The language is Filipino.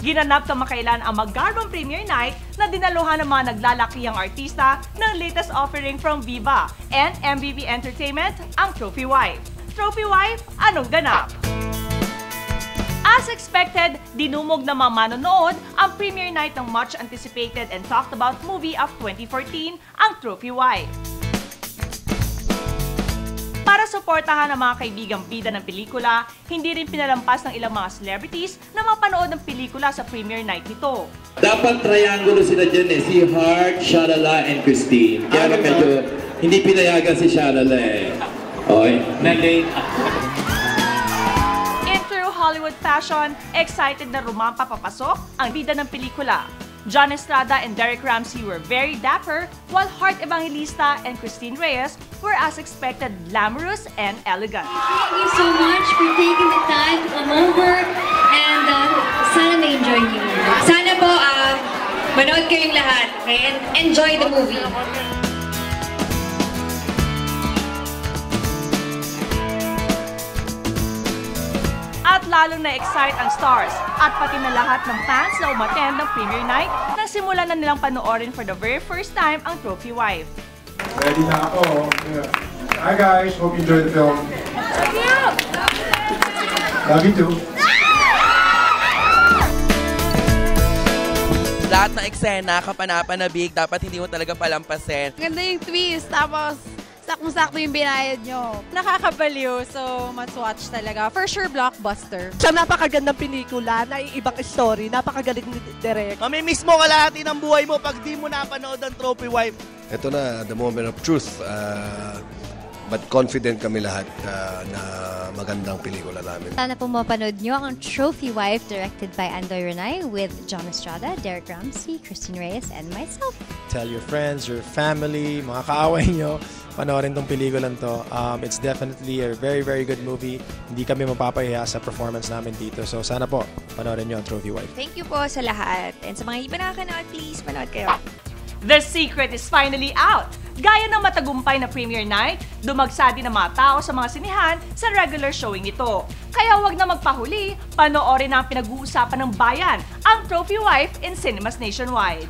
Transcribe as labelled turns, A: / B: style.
A: Ginanap kamakailan ang magarbong premiere night na dinaluhan ng mga naglalakihang artista ng latest offering from Viva and MBB Entertainment, ang Trophy Wife. Trophy Wife, anong ganap? As expected, dinumog ng mga manonood ang premiere night ng much anticipated and talked about movie of 2014, ang Trophy Wife. Para suportahan ang mga kaibigang bida ng pelikula, hindi rin pinalampas ng ilang mga celebrities na mapanood ng pelikula sa premiere night nito.
B: Dapat triangulo sila dyan eh, si Hart, Shalala, and Christine. Kaya medyo hindi pinayagan si Shalala eh. Okay, na-late.
A: In true Hollywood fashion, excited na rumampa papasok ang bida ng pelikula. John Estrada and Derek Ramsey were very dapper, while Hart Evangelista and Christine Reyes were as expected glamorous and elegant.
C: Thank you so much for taking the time to come over and sana ma-enjoy niyo. Sana po manood kayong lahat and enjoy the movie.
A: At lalong na-excite ang stars at pati na lahat ng fans na umattend ng premiere night na simulan na nilang panoorin for the very first time ang Trophy Wife.
D: Ready na ako. Yeah. Hi guys, hope you enjoy the film. Love you too.
E: Lahat ng eksena, kapanapanabik, dapat hindi mo talaga palampasin.
F: Ganda yung twist, tapos sakong-sakto yung binayad nyo. Nakakabaliw, so must watch talaga. For sure, blockbuster.
G: Sa napakagandang pelikula, naiibang story, napakagaling ni Derek.
H: Mamimiss mo kalahati ng buhay mo pag di mo napanood ang Trophy Wife.
I: Ito na, the moment of truth. But confident kami lahat na magandang pelikula namin.
J: Sana po mapanood nyo ang Trophy Wife directed by Andoy Renay with John Estrada, Derek Ramsey, Christine Reyes, and myself.
K: Tell your friends, your family, mga kaaway nyo, panoorin tong pelikulan to. It's definitely a very, very good movie. Hindi kami mapapahiya sa performance namin dito. So sana po, panoorin nyo ang Trophy Wife.
F: Thank you po sa lahat. And sa mga hindi pa nakakanood, please, panood kayo.
A: The secret is finally out! Gaya ng matagumpay na premiere night, dumagsa din ang mga tao sa mga sinihan sa regular showing ito. Kaya wag na magpahuli, panoorin na ang pinag-uusapan ng bayan, ang Trophy Wife in cinemas nationwide.